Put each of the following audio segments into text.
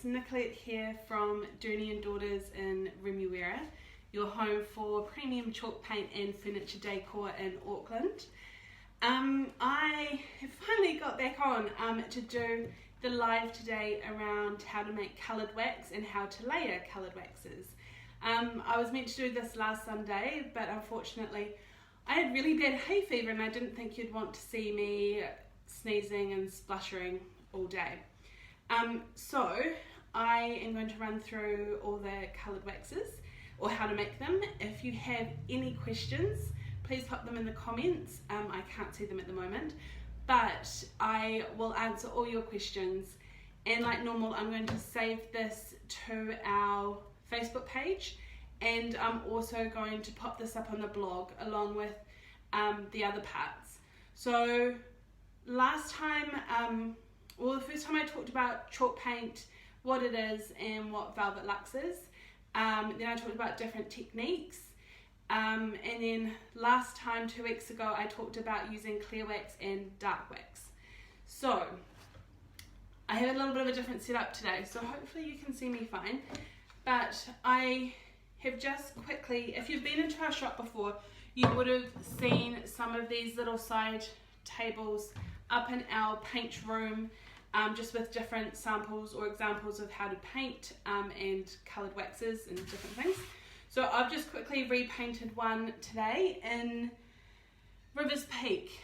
it's Nicolette here from Dooney & Daughters in Remuera, your home for premium chalk paint and furniture decor in Auckland. I have finally got back on to do the live today around how to make coloured wax and how to layer coloured waxes. I was meant to do this last Sunday, but unfortunately I had really bad hay fever and I didn't think you'd want to see me sneezing and spluttering all day. So I am going to run through all the coloured waxes or how to make them. If you have any questions, please pop them in the comments. I can't see them at the moment, but I will answer all your questions. And like normal, I'm going to save this to our Facebook page, and I'm also going to pop this up on the blog along with the other parts. So last time, the first time I talked about chalk paint, what it is and what Velvet Luxe is. Then I talked about different techniques. And then last time, 2 weeks ago, I talked about using clear wax and dark wax. So I have a little bit of a different setup today, so hopefully you can see me fine. But I have just quickly, if you've been into our shop before, you would have seen some of these little side tables up in our paint room, just with different samples or examples of how to paint and coloured waxes and different things. So I've just quickly repainted one today in Rivers Peak.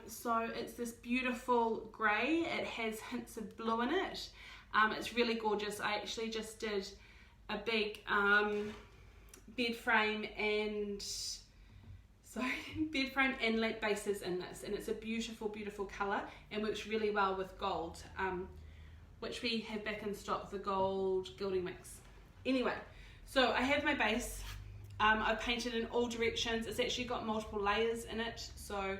So it's this beautiful grey. It has hints of blue in it. It's really gorgeous. I actually just did a big bed frame and lamp bases in this, and it's a beautiful colour and works really well with gold, which we have back in stock, the gold gilding mix. Anyway, so I have my base. I've painted in all directions. It's actually got multiple layers in it, so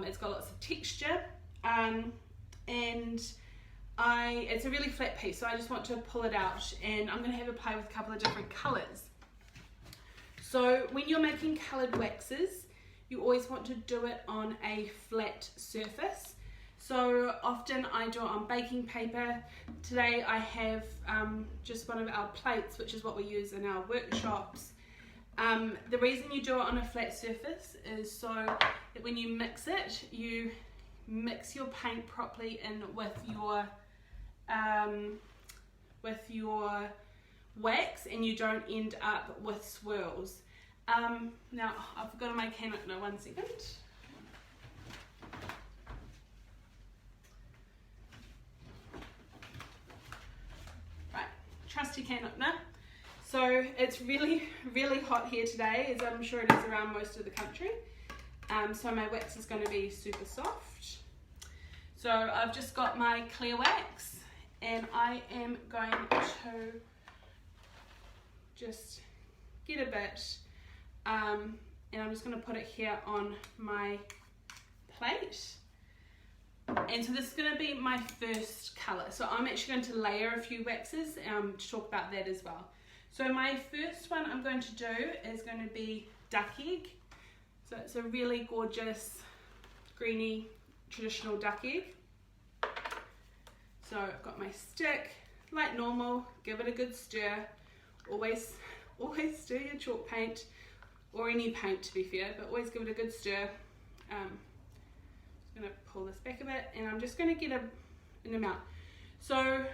it's got lots of texture, and it's a really flat piece, so I just want to pull it out, and I'm going to have a play with a couple of different colours. So when you're making coloured waxes, you always want to do it on a flat surface. So often I do it on baking paper. Today I have just one of our plates, which is what we use in our workshops. The reason you do it on a flat surface is so that when you mix it, you mix your paint properly in with your wax, and you don't end up with swirls. Now I've forgotten my can opener, 1 second. Right, trusty can opener. So it's really hot here today, as I'm sure it is around most of the country. So my wax is going to be super soft. So I've just got my clear wax, and I am going to just get a bit, and I'm just going to put it here on my plate. And so this is going to be my first colour. So I'm actually going to layer a few waxes to talk about that as well. So my first one I'm going to do is going to be duck egg. So it's a really gorgeous greeny traditional duck egg. So I've got my stick, like normal, give it a good stir. Always stir your chalk paint, or any paint to be fair, but always give it a good stir. Just going to pull this back a bit, and I'm just going to get an amount. So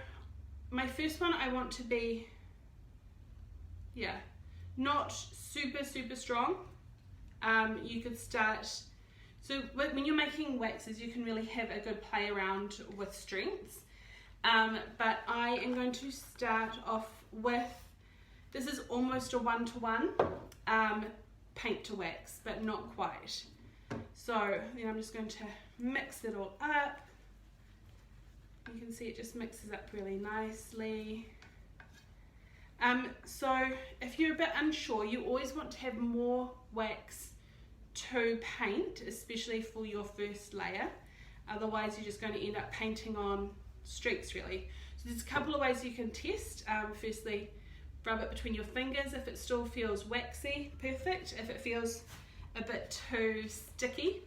my first one I want to be, not super strong. You could start, so when you're making waxes, you can really have a good play around with strengths. But I am going to start off with, this is almost a 1-to-1 paint to wax, but not quite. So then I'm just going to mix it all up. You can see it just mixes up really nicely. So if you're a bit unsure, you always want to have more wax to paint, especially for your first layer. Otherwise you're just going to end up painting on streaks really. So there's a couple of ways you can test. Firstly, rub it between your fingers. If it still feels waxy, perfect. If it feels a bit too sticky,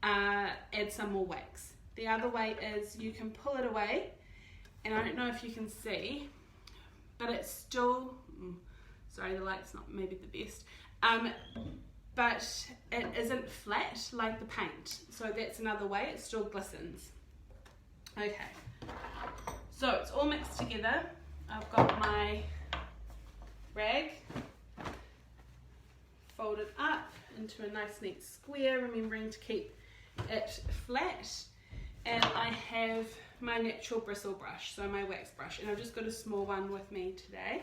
add some more wax. The other way is you can pull it away and I don't know if you can see, but it's still, sorry, the light's not maybe the best, but it isn't flat like the paint. So that's another way, it still glistens. Okay, so it's all mixed together. I've got my rag folded up into a nice neat square, remembering to keep it flat, and I have my natural bristle brush, so my wax brush, and I've just got a small one with me today.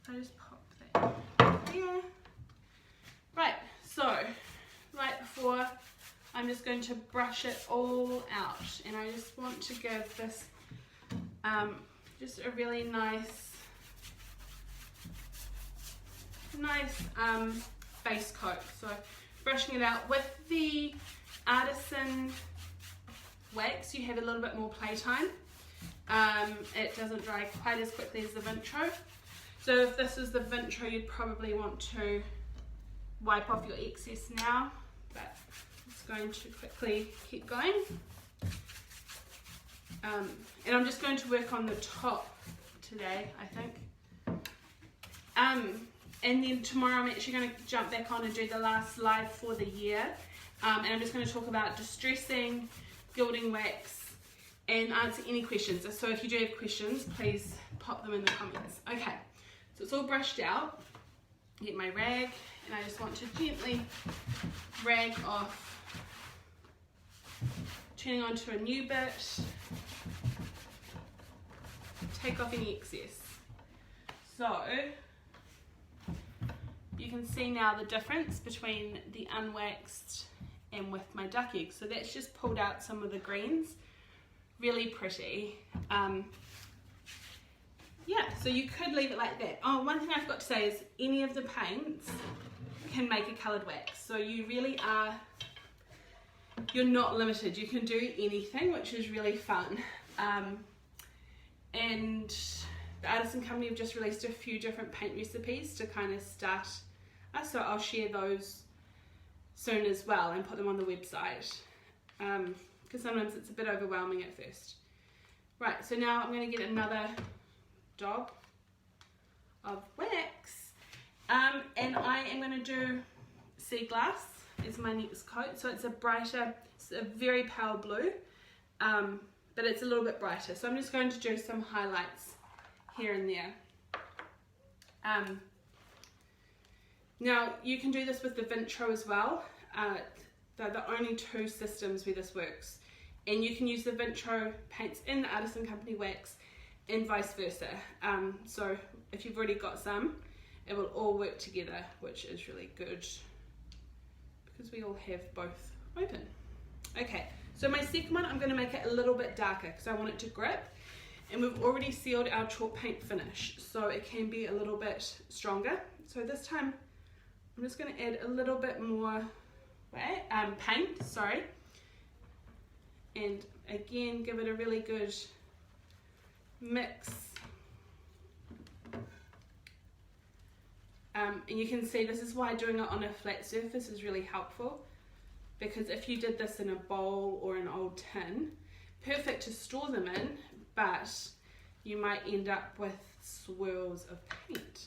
I just pop that there. Right, so right before, I'm just going to brush it all out, and I just want to give this just a really nice base coat. So brushing it out with the Artisan wax, you have a little bit more playtime. It doesn't dry quite as quickly as the Vintro. So if this is the Vintro, you'd probably want to wipe off your excess now, but it's going to quickly keep going. And I'm just going to work on the top today, I think. And then tomorrow I'm actually going to jump back on and do the last live for the year. And I'm just going to talk about distressing, gilding wax, and answer any questions. So if you do have questions, please pop them in the comments. Okay, so it's all brushed out. Get my rag, and I just want to gently rag off, turning onto a new bit, take off any excess. So you can see now the difference between the unwaxed and with my duck egg. So that's just pulled out some of the greens, really pretty. Yeah, so you could leave it like that. Oh, one thing I forgot to say is any of the paints can make a coloured wax. So you really are, you're not limited. You can do anything, which is really fun. And the Artisan Company have just released a few different paint recipes to kind of start us. So I'll share those soon as well and put them on the website. Because sometimes it's a bit overwhelming at first. Right, so now I'm going to get another dab of wax, and I am going to do sea glass as my next coat. So it's a brighter, it's a very pale blue, but it's a little bit brighter. So I'm just going to do some highlights here and there. Now you can do this with the Vintro as well. They're the only two systems where this works, and you can use the Vintro paints in the Artisan Company wax and vice versa. So if you've already got some, it will all work together, which is really good because we all have both open. Okay, so my second one, I'm going to make it a little bit darker because I want it to grip, and we've already sealed our chalk paint finish, so it can be a little bit stronger. So this time I'm just going to add a little bit more paint, sorry, and again give it a really good mix. And you can see this is why doing it on a flat surface is really helpful, because if you did this in a bowl or an old tin, perfect to store them in, but you might end up with swirls of paint.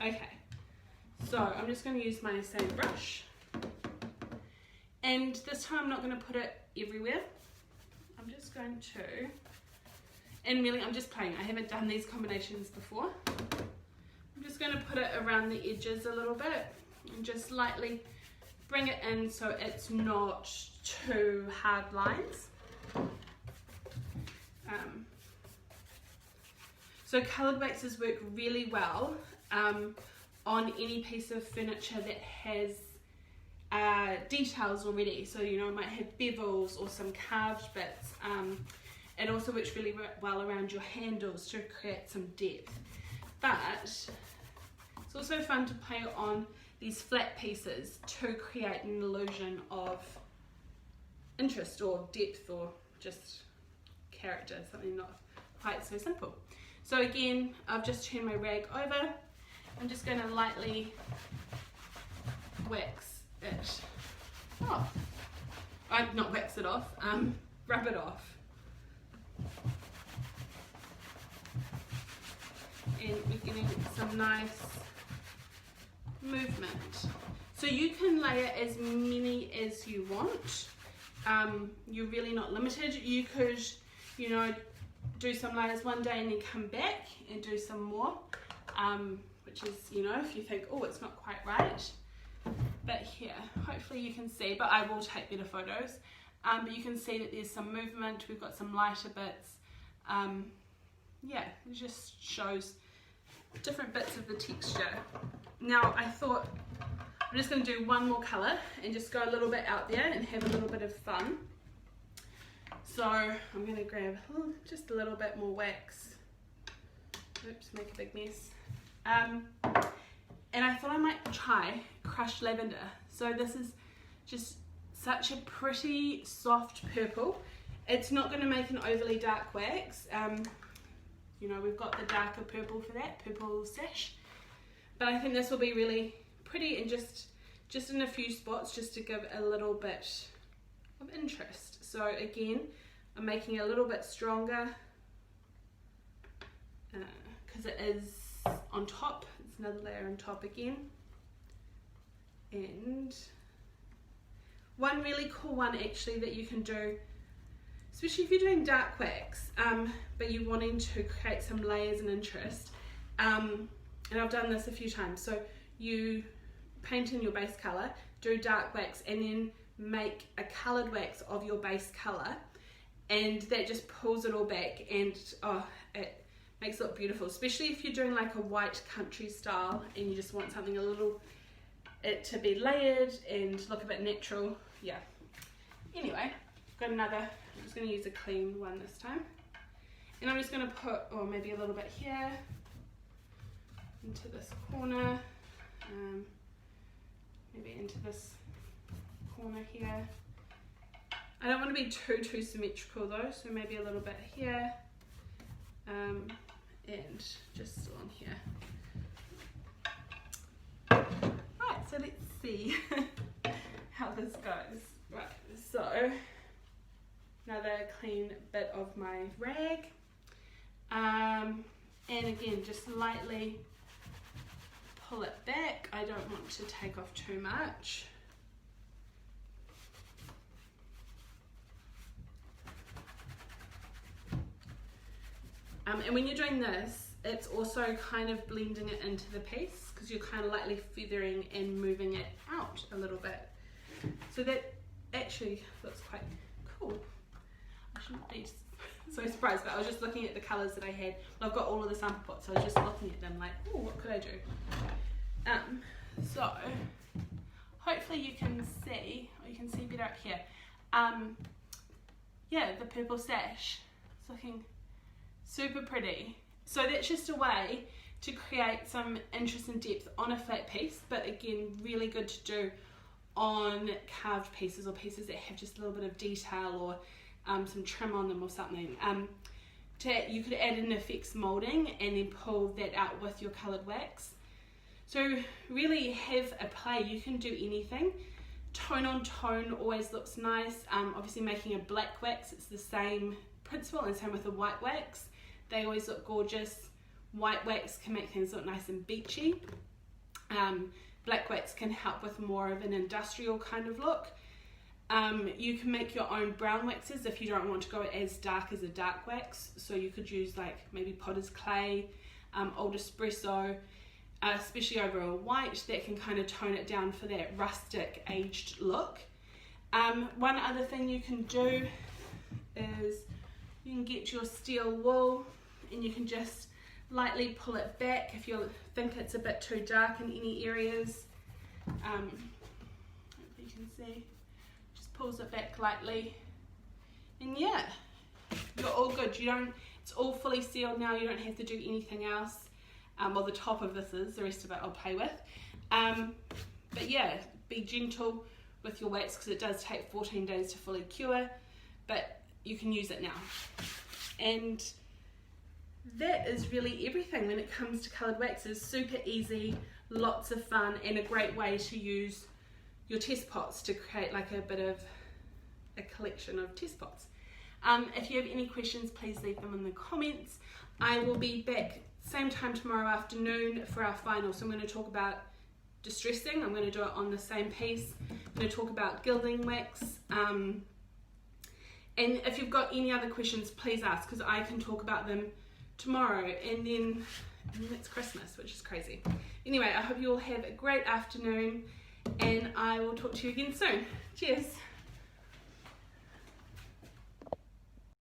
Okay, so I'm just going to use my same brush, and this time I'm not going to put it everywhere. I'm just going to, and really I'm just playing, I haven't done these combinations before. I'm just going to put it around the edges a little bit and just lightly bring it in so it's not too hard lines. So coloured waxes work really well on any piece of furniture that has details already. So you know, it might have bevels or some carved bits. It also works really well around your handles to create some depth. But it's also fun to play on these flat pieces to create an illusion of interest or depth or just character, something not quite so simple. So again, I've just turned my rag over. I'm just going to lightly wax it off. Not wax it off, rub it off. and we're getting some nice movement. So you can layer as many as you want. You're really not limited. You could, you know, do some layers one day and then come back and do some more, which is, you know, if you think, oh, it's not quite right. But here, hopefully you can see, but I will take better photos. But you can see that there's some movement. We've got some lighter bits. Yeah, it just shows different bits of the texture. Now I thought I'm just going to do one more colour and just go a little bit out there and have a little bit of fun. So I'm going to grab just a little bit more wax. Oops, make a big mess. And I thought I might try crushed lavender. So this is just such a pretty soft purple. It's not going to make an overly dark wax. You know, we've got the darker purple for that, purple sash. But I think this will be really pretty and just in a few spots just to give a little bit of interest. So again, I'm making it a little bit stronger because it is on top. It's another layer on top again. And one really cool one actually that you can do, especially if you're doing dark wax, but you're wanting to create some layers and interest. And I've done this a few times. So you paint in your base colour, do dark wax, and then make a coloured wax of your base colour, and that just pulls it all back, and oh, it makes it look beautiful, especially if you're doing like a white country style and you just want something a little, it to be layered and look a bit natural. Yeah. Anyway, I've got another, I'm just going to use a clean one this time, and I'm just going to put, or maybe a little bit here into this corner, maybe into this corner here. I don't want to be too symmetrical though, so maybe a little bit here, and just along here. Right, so let's see how this goes. Right, so another clean bit of my rag, and again just lightly pull it back. I don't want to take off too much. And when you're doing this, it's also kind of blending it into the piece, because you're kind of lightly feathering and moving it out a little bit. So that actually looks quite cool. I shouldn't be so surprised, but I was just looking at the colours that I had. Well, I've got all of the sample pots, so I was just looking at them like, oh, what could I do? So hopefully you can see, or you can see better up here. Yeah, the purple sash. It's looking super pretty. So that's just a way to create some interest and depth on a flat piece, but again, really good to do on carved pieces or pieces that have just a little bit of detail or some trim on them or something. You could add an effects moulding and then pull that out with your coloured wax. So really have a play. You can do anything. Tone on tone always looks nice. Obviously making a black wax, it's the same principle, and same with a white wax. They always look gorgeous. White wax can make things look nice and beachy. Black wax can help with more of an industrial kind of look. You can make your own brown waxes if you don't want to go as dark as a dark wax. So you could use like maybe potter's clay, old espresso, especially over a white, that can kind of tone it down for that rustic aged look. One other thing you can do is you can get your steel wool and you can just lightly pull it back if you think it's a bit too dark in any areas. Hopefully you can see, just pulls it back lightly, and yeah, you're all good. It's all fully sealed now, you don't have to do anything else. Well, the top of this is, the rest of it I'll play with. But yeah, be gentle with your wax because it does take 14 days to fully cure, but you can use it now. And that is really everything when it comes to coloured waxes. Super easy, lots of fun, and a great way to use your test pots to create like a bit of a collection of test pots. If you have any questions, please leave them in the comments. I will be back same time tomorrow afternoon for our final. So I'm going to talk about distressing. I'm going to do it on the same piece. I'm going to talk about gilding wax. And if you've got any other questions, please ask, because I can talk about them tomorrow. And then it's Christmas, which is crazy. Anyway, I hope you all have a great afternoon, and I will talk to you again soon. Cheers.